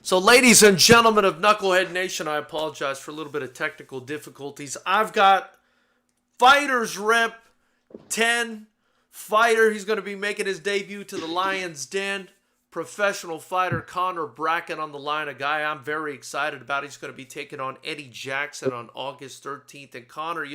So, ladies and gentlemen of Knucklehead Nation, I apologize for a little bit of technical difficulties. I've got Fighters Rep 10 fighter. He's going to be making his debut to the Lion's Den. Professional fighter Conor Bracken on the line, a guy I'm very excited about. He's going to be taking on Eddie Jackson on August 13th. And Conor,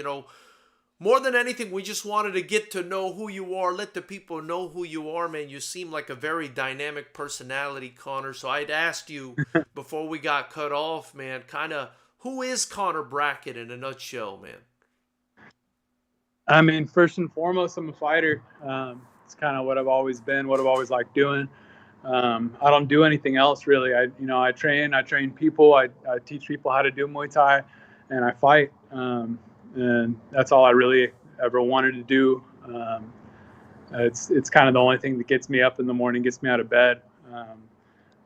more than anything, we just wanted to get to know who you are, let the people know who you are, man. You seem like a very dynamic personality, Connor. So I'd asked you before we got cut off, man, kind of who is Conor Brackett in a nutshell, man? I mean, first and foremost, I'm a fighter. It's kind of what I've always been, what I've always liked doing. I don't do anything else really. I train people. I teach people how to do Muay Thai, and I fight. And that's all I really ever wanted to do. It's kind of the only thing that gets me up in the morning, gets me out of bed.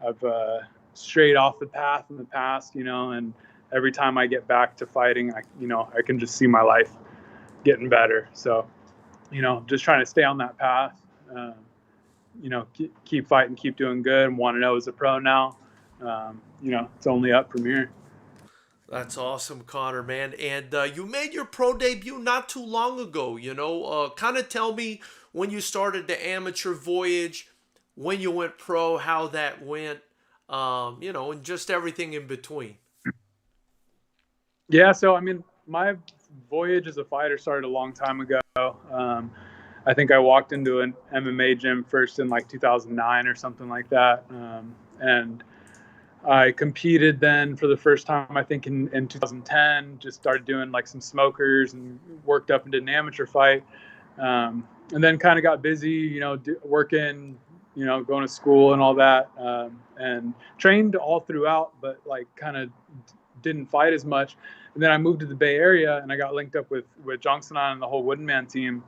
I've strayed off the path in the past, and every time I get back to fighting, I can just see my life getting better. So, just trying to stay on that path. Keep fighting, keep doing good, and want to know as a pro now. It's only up from here. That's awesome, Connor, man. And you made your pro debut not too long ago, kind of tell me when you started the amateur voyage, when you went pro, how that went, and just everything in between. Yeah, so I mean, my voyage as a fighter started a long time ago. I think I walked into an MMA gym first in like 2009 or something like that. And I competed then for the first time, I think in 2010, just started doing like some smokers and worked up and did an amateur fight. And then kind of got busy, working, going to school and all that. And trained all throughout, but like kind of didn't fight as much. And then I moved to the Bay Area and I got linked up with Johnson and the whole Wooden Man team.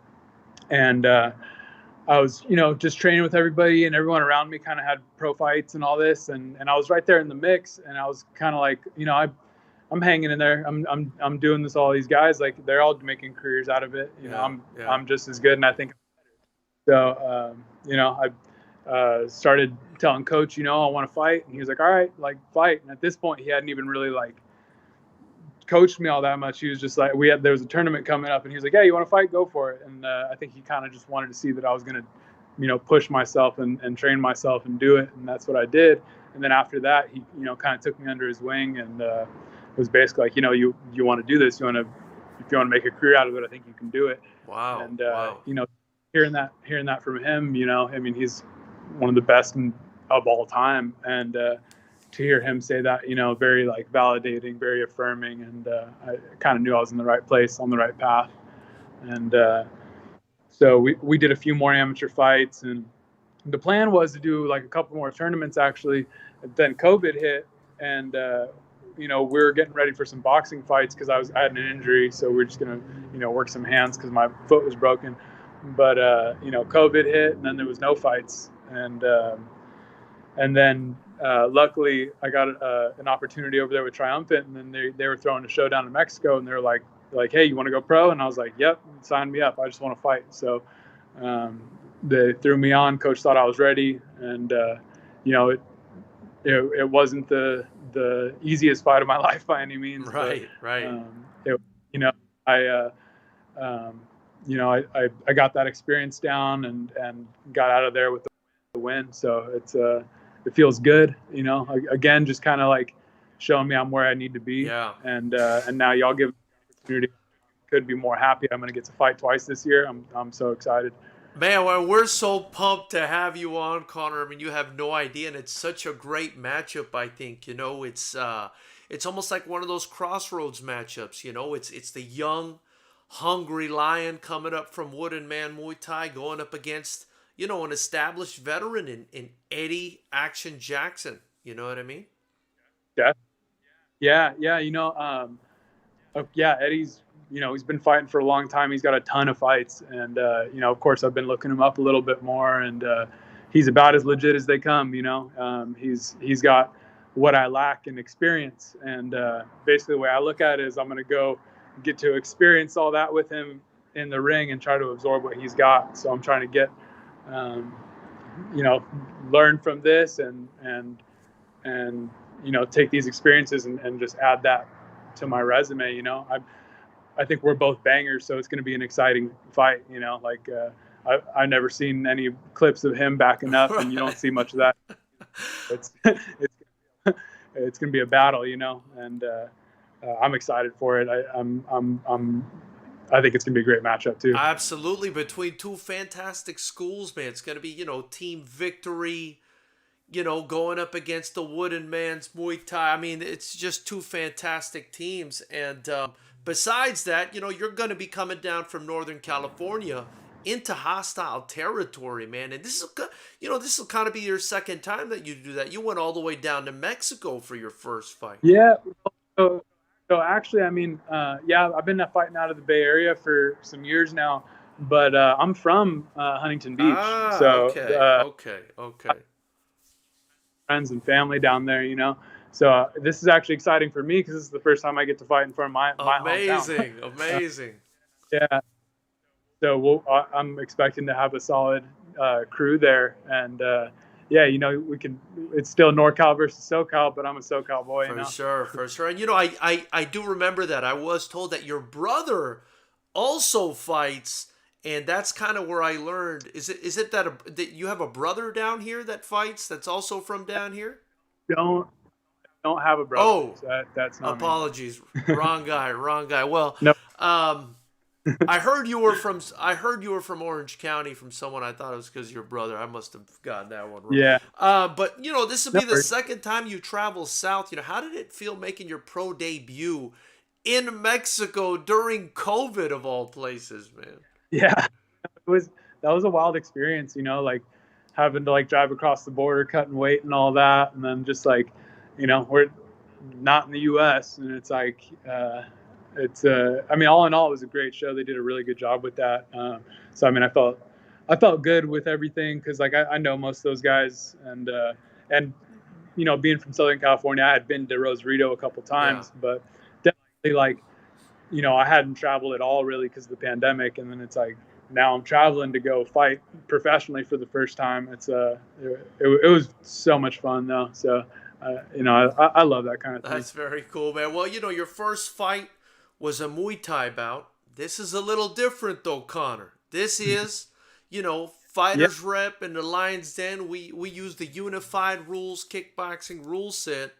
And I was, just training with everybody, and everyone around me kind of had pro fights and all this, and I was right there in the mix, and I was kind of like, I'm hanging in there. I'm doing this. All these guys, like, they're all making careers out of it. I'm just as good, and I think so. I started telling coach, I want to fight, and he was like, all right, like, fight. And at this point, he hadn't even really like coached me all that much. He was just like, there was a tournament coming up, and he was like, "Hey, you want to fight? Go for it." And I think he kind of just wanted to see that I was going to, push myself and train myself and do it, and that's what I did. And then after that, he, kind of took me under his wing, and was basically like, you want to do this, if you want to make a career out of it, I think you can do it. Wow. And Wow. Hearing that from him, I mean, he's one of the best of all time, and to hear him say that, very like validating, very affirming, and I kind of knew I was in the right place, on the right path. And so we did a few more amateur fights, and the plan was to do like a couple more tournaments actually. Then COVID hit, and we were getting ready for some boxing fights because I had an injury, so we are just gonna work some hands because my foot was broken. But COVID hit, and then there was no fights, and then luckily I got an opportunity over there with Triumphant, and then they were throwing a show down in Mexico, and they were like, hey, you want to go pro? And I was like, yep, sign me up. I just want to fight. So they threw me on. Coach thought I was ready, and it wasn't the easiest fight of my life by any means. Right, but, right. I I got that experience down and got out of there with the win. So it feels good, again, just kind of like showing me I'm where I need to be. Yeah. And now y'all give me the opportunity. Could be more happy. I'm going to get to fight twice this year. I'm so excited. Man, well, we're so pumped to have you on, Connor. I mean, you have no idea, and it's such a great matchup. I think it's almost like one of those crossroads matchups. It's the young, hungry lion coming up from Wooden Man Muay Thai, going up against an established veteran in Eddie Action Jackson. You know what I mean? Yeah. Yeah. Eddie's, he's been fighting for a long time. He's got a ton of fights, and of course, I've been looking him up a little bit more, and he's about as legit as they come. He's got what I lack in experience, and basically the way I look at it is I'm going to go get to experience all that with him in the ring and try to absorb what he's got. So I'm trying to get, learn from this and take these experiences and just add that to my resume. I think we're both bangers, so it's going to be an exciting fight. I've never seen any clips of him backing up, and you don't see much of that. It's it's going to be a battle, and I'm excited for it. I think it's going to be a great matchup too. Absolutely, between two fantastic schools, man. It's going to be, team victory, going up against the Wooden Man's Muay Thai. I mean, it's just two fantastic teams. And besides that, you're going to be coming down from Northern California into hostile territory, man. And this will kind of be your second time that you do that. You went all the way down to Mexico for your first fight. Yeah. So actually, I mean, I've been fighting out of the Bay Area for some years now, but I'm from Huntington Beach. Okay. Friends and family down there, So this is actually exciting for me because this is the first time I get to fight in front of my hometown. Amazing. Yeah. So I'm expecting to have a solid crew there, and we can. It's still NorCal versus SoCal, but I'm a SoCal boy. For sure. And I do remember that. I was told that your brother also fights, and that's kind of where I learned. Is it that you have a brother down here that fights? That's also from down here. Don't have a brother. Oh, so that's not apologies. Wrong guy. Well, no. I heard you were from Orange County from someone. I thought it was because your brother. I must have gotten that one wrong. Yeah. But this will be the second time you travel south. How did it feel making your pro debut in Mexico during COVID of all places, man? Yeah, that was a wild experience. Like having to drive across the border, cutting weight and all that, and then just we're not in the U.S. and it's I mean, all in all, it was a great show. They did a really good job with that. So I mean, I felt good with everything because I know most of those guys, and being from Southern California, I had been to Rosarito a couple times, but definitely I hadn't traveled at all really because of the pandemic, and then it's now I'm traveling to go fight professionally for the first time. It was so much fun though. So I love that kind of thing. That's very cool, man. Well, your first fight was a Muay Thai bout. This is a little different though, Conor. This is, FightersRep and the Lion's Den. We use the unified rules kickboxing rule set.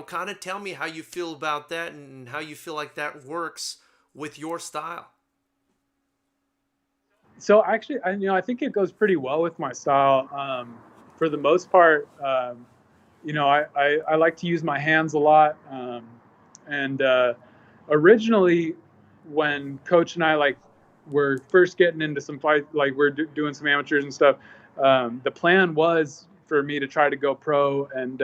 Kind of tell me how you feel about that and how you feel like that works with your style. So actually, I think it goes pretty well with my style. For the most part, I like to use my hands a lot. Originally, when Coach and I were first getting into some fight, we're doing some amateurs and stuff, the plan was for me to try to go pro and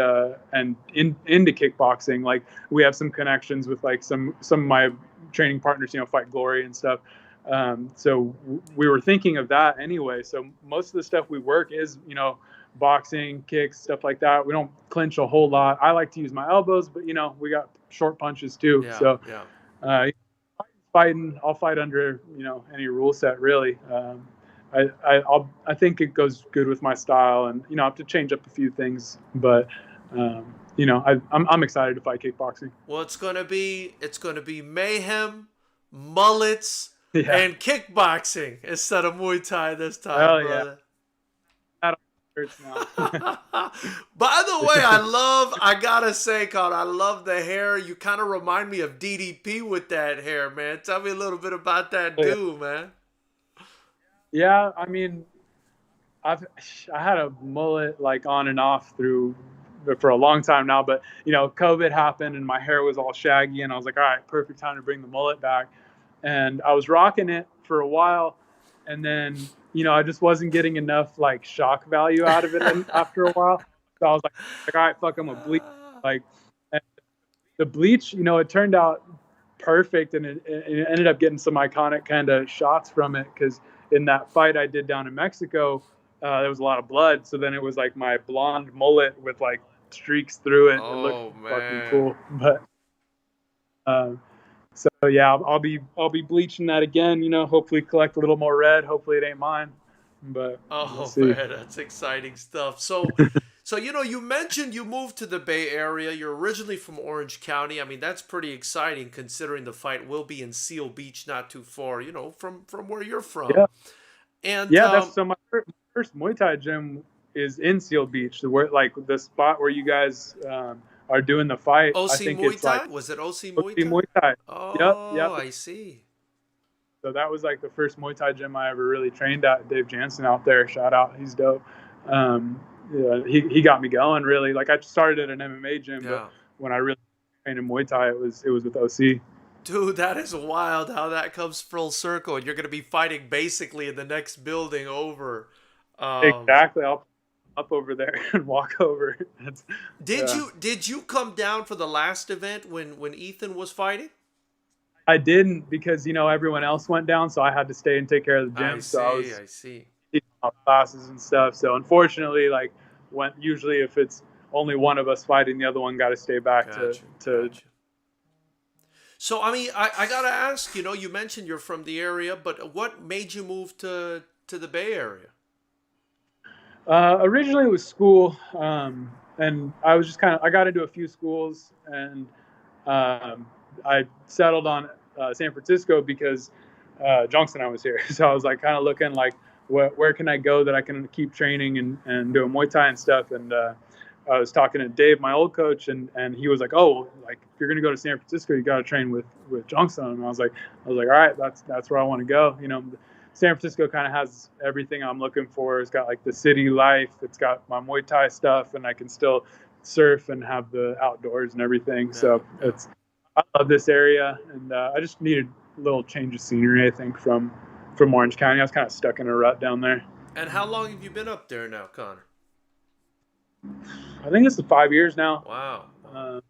into kickboxing. We have some connections with some of my training partners, Fight Glory and stuff. So we were thinking of that anyway. So most of the stuff we work is, boxing, kicks, stuff like that. We don't clinch a whole lot. I like to use my elbows, but we got short punches too. I'll fight under any rule set really. I think it goes good with my style, and I have to change up a few things, but I'm excited to fight kickboxing. Well, it's gonna be mayhem, mullets, and kickboxing instead of Muay Thai this time, brother. Now. By the way, I gotta say, Conor, I love the hair. You kind of remind me of DDP with that hair, man. Tell me a little bit about that dude, man. Yeah, I mean, I had a mullet on and off for a long time now, but COVID happened and my hair was all shaggy, and I was like, all right, perfect time to bring the mullet back. And I was rocking it for a while, and then I just wasn't getting enough shock value out of it after a while. So I was like, all right, fuck, I'm gonna bleach. And the bleach, it turned out perfect, and it ended up getting some iconic kind of shots from it, because in that fight I did down in Mexico, there was a lot of blood. So then it was my blonde mullet with streaks through it. Oh, it looked man. fucking cool. But so yeah, I'll be bleaching that again. Hopefully collect a little more red. Hopefully it ain't mine. But oh we'll see. Man, that's exciting stuff. So So, you mentioned you moved to the Bay Area. You're originally from Orange County. I mean, that's pretty exciting considering the fight will be in Seal Beach, not too far, from where you're from. Yeah. And Yeah, that's so my first Muay Thai gym is in Seal Beach, where like the spot where you guys are doing the fight. I OC think Muay it's like Thai? Was it OC Muay OC Thai? Muay Thai. Yep, Oh, yep. I see. So that was like the first Muay Thai gym I ever really trained at. Dave Jansen out there, shout out, he's dope. Yeah, he got me going really. Like I started at an MMA gym, Yeah. but when I really trained in Muay Thai, it was with OC. Dude, that is wild how that comes full circle. And you're going to be fighting basically in the next building over. Exactly. I'll up over there and walk over. Did you come down for the last event when Ethan was fighting? I didn't because everyone else went down, so I had to stay and take care of the gym. I see. Teaching classes and stuff. So unfortunately, like usually if it's only one of us fighting, the other one got to stay back to. Gotcha. So I mean, I gotta ask. You mentioned you're from the area, but what made you move to the Bay Area? Originally it was school, and I was just I got into a few schools, and I settled on San Francisco because Johnson I was here. So I was like kind of looking like where can I go that I can keep training and doing Muay Thai and stuff. And I was talking to Dave, my old coach, and he was like, oh, like if you're gonna go to San Francisco, you got to train with Johnson. And I was like, all right, that's where I want to go. San Francisco kind of has everything I'm looking for. It's got like the city life. It's got my Muay Thai stuff, and I can still surf and have the outdoors and everything. So I love this area, and I just needed a little change of scenery, I think, from Orange County. I was kind of stuck in a rut down there. And how long have you been up there now, Conor? I think it's 5 years now. Wow.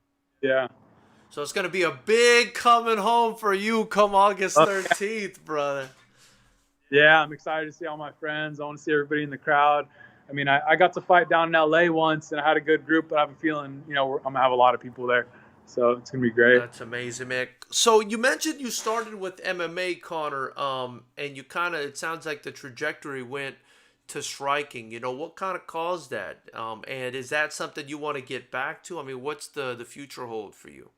Yeah. So it's going to be a big coming home for you come August 13th, brother. Yeah, I'm excited to see all my friends. I want to see everybody in the crowd. I mean, I got to fight down in LA once, and I had a good group, but I have a feeling, I'm going to have a lot of people there. So it's going to be great. That's amazing, man. So you mentioned you started with MMA, Conor, and you it sounds like the trajectory went to striking. What kind of caused that? And is that something you want to get back to? I mean, what's the future hold for you?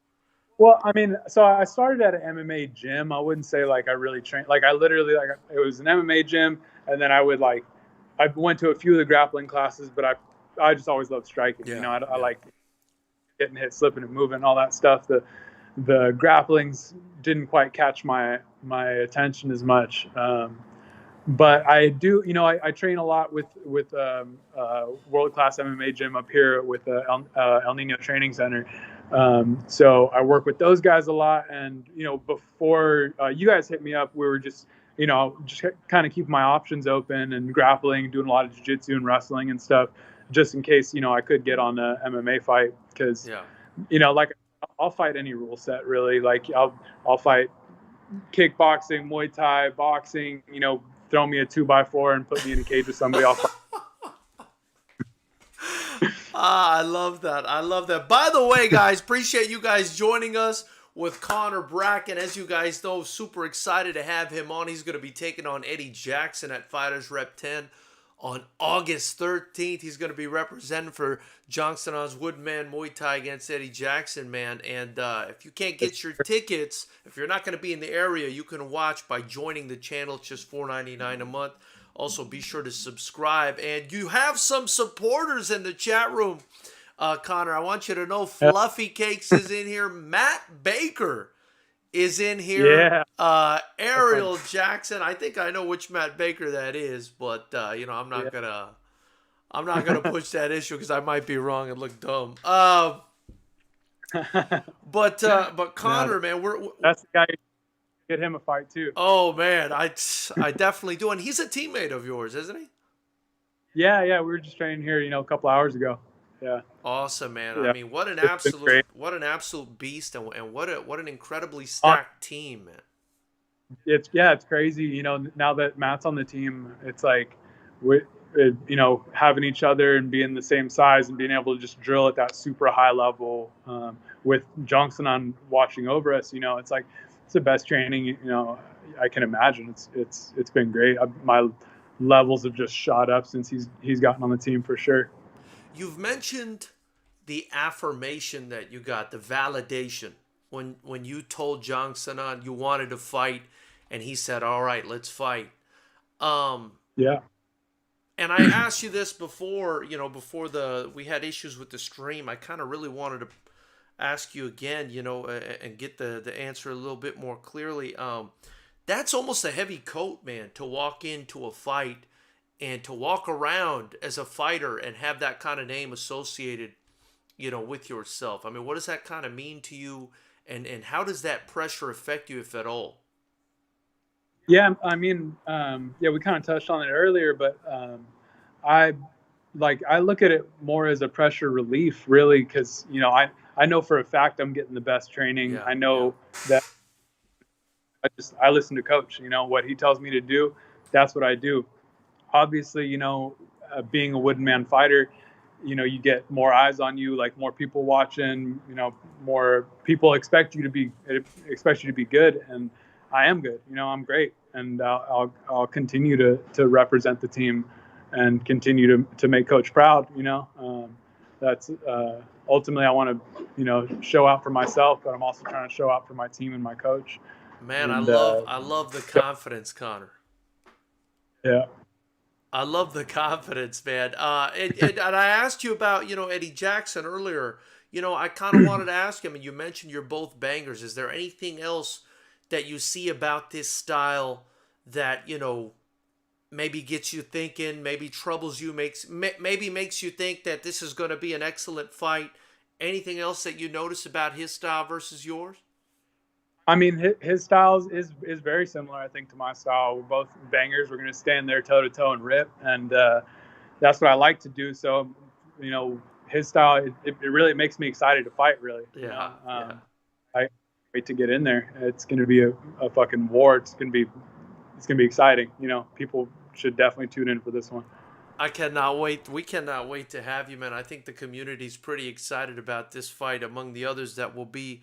Well, I mean, so I started at an MMA gym. I wouldn't say like I really trained. Like I literally it was an MMA gym, and then I went to a few of the grappling classes, but I just always loved striking. Yeah, I like getting hit, slipping and moving, all that stuff. The grapplings didn't quite catch my attention as much. But I do, I train a lot with world-class MMA gym up here with El Nino Training Center. So I work with those guys a lot. And, before you guys hit me up, we were just kind of keeping my options open and grappling, doing a lot of jiu-jitsu and wrestling and stuff, just in case, I could get on a MMA fight. Because, like I'll fight any rule set, really. Like I'll fight kickboxing, Muay Thai, boxing, throw me a 2x4 and put me in a cage with somebody. I love that. By the way, guys, appreciate you guys joining us with Conor Bracken. As you guys know, super excited to have him on. He's going to be taking on Eddie Jackson at FightersRep 10 on August 13th. He's going to be representing for Jongson's Woodman Muay Thai against Eddie Jackson, man. And if you can't get your tickets, if you're not going to be in the area, you can watch by joining the channel. It's just $4.99 a month. Also, be sure to subscribe. And you have some supporters in the chat room, Conor. I want you to know Fluffy Cakes is in here. Matt Baker is in here. Yeah. Ariel Jackson. I think I know which Matt Baker that is, but I'm not gonna push that issue because I might be wrong and look dumb. But Conor, man, that's the guy. Get him a fight too. Oh man, I definitely do, and he's a teammate of yours, isn't he? Yeah. We were just training here, a couple hours ago. Yeah. Awesome, man. Yeah. I mean, what an absolute beast, and what an incredibly stacked team, man. It's crazy. Now that Matt's on the team, it's like we, having each other and being the same size and being able to just drill at that super high level with Johnson on watching over us. It's like it's the best training I can imagine. It's been great. My levels have just shot up since he's gotten on the team for sure. You've mentioned the affirmation that you got, the validation when you told Jang Sanan you wanted to fight, and he said, "All right, let's fight." Um, Yeah. and I asked you this before, before we had issues with the stream. I kind of really wanted to ask you again, and get the answer a little bit more clearly. That's almost a heavy coat, man, to walk into a fight and to walk around as a fighter and have that kind of name associated, with yourself. I mean, what does that kind of mean to you, and how does that pressure affect you, if at all? Yeah, I mean, yeah, we kind of touched on it earlier, but I I look at it more as a pressure relief, really, because I know for a fact I'm getting the best training. Yeah, I yeah, know that I listen to coach. What he tells me to do, that's what I do. Obviously, being a wooden man fighter, you get more eyes on you, like more people watching. More people expect you to be good, and I am good. I'm great, and I'll continue to represent the team and continue to make coach proud. That's ultimately I want to show out for myself, but I'm also trying to show out for my team and my coach. man, I And love I love the confidence, Connor. yeah, I love the confidence, man. And I asked you about, Eddie Jackson earlier. I kind of wanted to ask him, and you mentioned you're both bangers. Is there anything else that you see about this style that, maybe gets you thinking, maybe troubles you, maybe makes you think that this is going to be an excellent fight? Anything else that you notice about his style versus yours? I mean, his style is very similar, I think, to my style. We're both bangers. We're going to stand there toe to toe and rip, and that's what I like to do. So, his style it really makes me excited to fight. Really, Yeah, yeah. I wait to get in there. It's going to be a fucking war. It's gonna be exciting. People should definitely tune in for this one. I cannot wait. We cannot wait to have you, man. I think the community's pretty excited about this fight, among the others that will be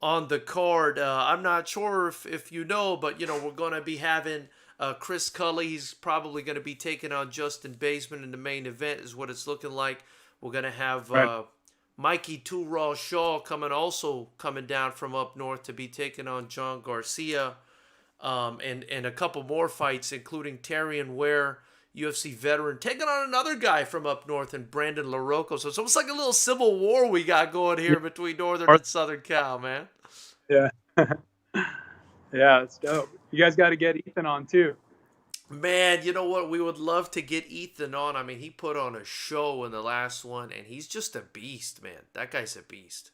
on the card. I'm not sure if you know, but we're going to be having Chris Cully. He's probably going to be taking on Justin Baseman in the main event, is what it's looking like. We're going to have Right. Mikey Two Raw Shaw coming down from up north to be taking on John Garcia, and a couple more fights, including Terrion Ware, UFC veteran, taking on another guy from up north, and Brandon LaRocco. So it's almost like a little civil war we got going here between Northern and Southern Cal, man. Yeah. Yeah, it's dope. You guys got to get Ethan on too. Man, you know what? We would love to get Ethan on. I mean, he put on a show in the last one, and he's just a beast, man. That guy's a beast.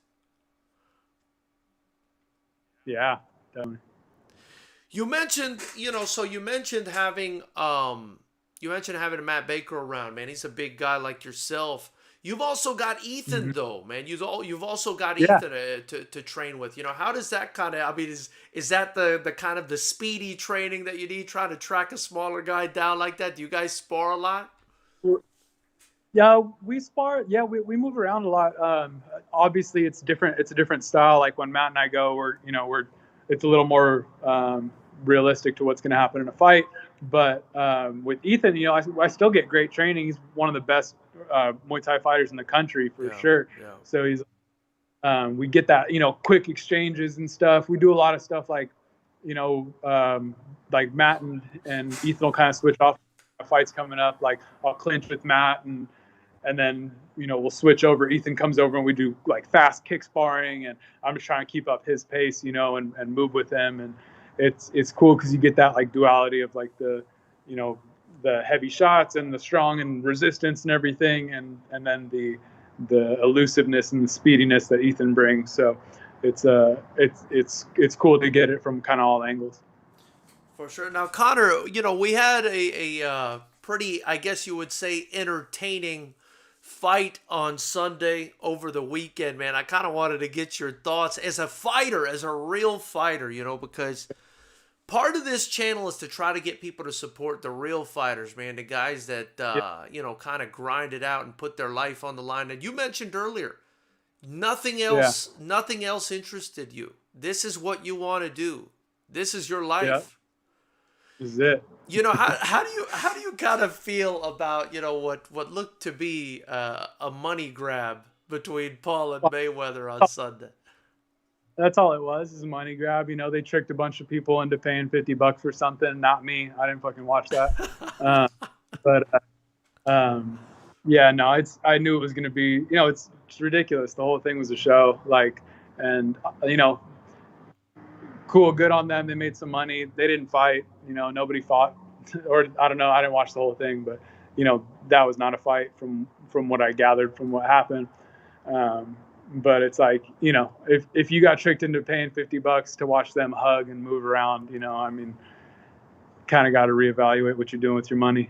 Yeah, definitely. You mentioned, so you mentioned having Matt Baker around, man. He's a big guy like yourself. You've also got Ethan, Mm-hmm. though, man. You've also got Yeah. Ethan to train with. How does that kind of? I mean, is that the kind of the speedy training that you need, trying to track a smaller guy down like that? Do you guys spar a lot? Yeah, we spar. Yeah, we move around a lot. Obviously, it's different. It's a different style. Like when Matt and I go, it's a little more realistic to what's going to happen in a fight. But with Ethan, I still get great training. He's one of the best Muay Thai fighters in the country for Yeah, sure. yeah. So we get that, quick exchanges and stuff. We do a lot of stuff like, like Matt and Ethan will kind of switch off fights coming up. Like I'll clinch with Matt and then we'll switch over. Ethan comes over and we do like fast kick sparring, and I'm just trying to keep up his pace, and move with him. And it's cool because you get that like duality of like the heavy shots and the strong and resistance and everything, and then the elusiveness and the speediness that Ethan brings. So it's cool to get it from kind of all angles. For sure. Now, Connor, we had a pretty, I guess you would say, entertaining fight on Sunday over the weekend, man. I kind of wanted to get your thoughts as a fighter, as a real fighter, because part of this channel is to try to get people to support the real fighters, man. The guys that, kind of grind it out and put their life on the line. And you mentioned earlier, nothing else interested you. This is what you want to do. This is your life. Yeah. This is it. You know, how do you kind of feel about, you know, what looked to be a money grab between Paul and Mayweather on Sunday? That's all it was, is a money grab. You know, they tricked a bunch of people into paying $50 for something. Not me. I didn't fucking watch that. Uh, but yeah, no, I knew it was gonna be. You know, it's ridiculous. The whole thing was a show. Like, and you know, cool, good on them. They made some money. They didn't fight. You know, nobody fought, or I don't know. I didn't watch the whole thing, but you know, that was not a fight from what I gathered from what happened. Um, but it's like, you know, if you got tricked into paying $50 to watch them hug and move around, you know, I mean, kind of got to reevaluate what you're doing with your money.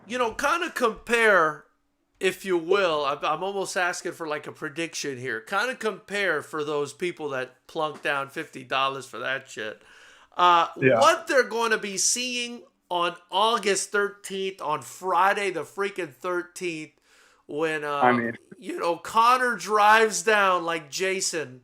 You know, kind of compare, if you will. I'm almost asking for like a prediction here. Kind of compare for those people that plunk down $50 for that shit. Yeah. What they're going to be seeing on August 13th, on Friday the freaking 13th, when I mean, you know, Conor drives down like Jason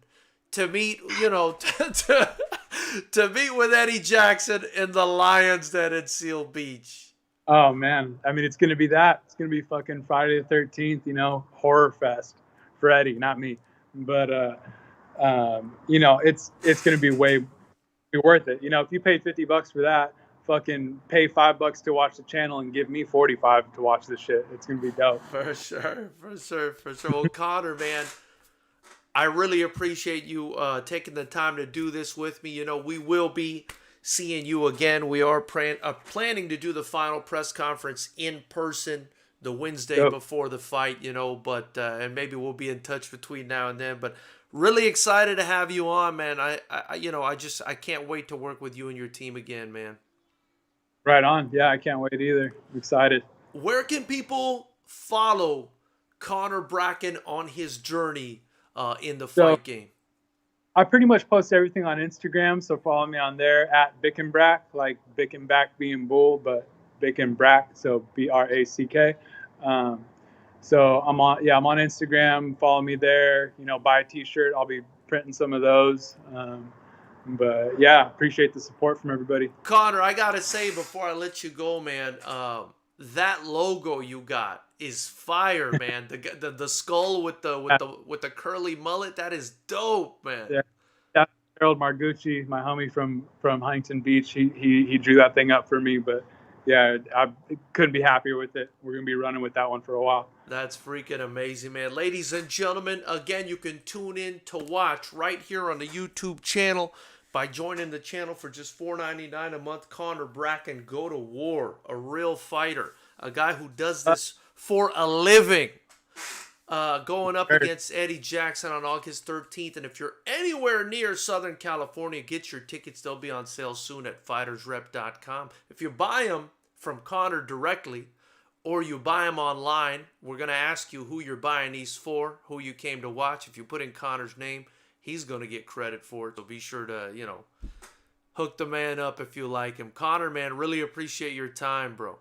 to meet, you know, to meet with Eddie Jackson in the Lions Den at Seal Beach. oh man, I mean, it's gonna be that. It's gonna be fucking Friday the 13th. You know, horror fest for Eddie, not me. But you know, it's gonna be worth it. You know, if you paid $50 for that, fucking pay $5 to watch the channel and give me 45 to watch this shit. It's gonna be dope. For sure, for sure, for sure. Well, Conor, man, I really appreciate you taking the time to do this with me. You know, we will be seeing you again. We are planning to do the final press conference in person the Wednesday before the fight, you know, but and maybe we'll be in touch between now and then. But really excited to have you on, man. I can't wait to work with you and your team again, man. Right on. Yeah, I can't wait either. I'm excited. Where can people follow Conor Bracken on his journey in the fight game? I pretty much post everything on Instagram, so follow me on there at Bickenbrack, like Bickenback being bull, but Bickenbrack, so Brack. So I'm on Instagram. Follow me there. You know, buy a T-shirt. I'll be printing some of those. But yeah, appreciate the support from everybody. Conor, I gotta say before I let you go, man, that logo you got is fire, man. The skull with the curly mullet, that is dope, man. Yeah, Harold Margucci, my homie from Huntington Beach, he drew that thing up for me. But yeah, I couldn't be happier with it. We're gonna be running with that one for a while. That's freaking amazing, man. Ladies and gentlemen, again, you can tune in to watch right here on the YouTube channel by joining the channel for just $4.99 a month. Conor Bracken, go to war, a real fighter, a guy who does this for a living. Going up against Eddie Jackson on August 13th. And if you're anywhere near Southern California, get your tickets. They'll be on sale soon at FightersRep.com. If you buy them from Conor directly, or you buy them online, we're going to ask you who you're buying these for, who you came to watch. If you put in Conor's name, he's going to get credit for it. So be sure to, you know, hook the man up if you like him. Conor, man, really appreciate your time, bro.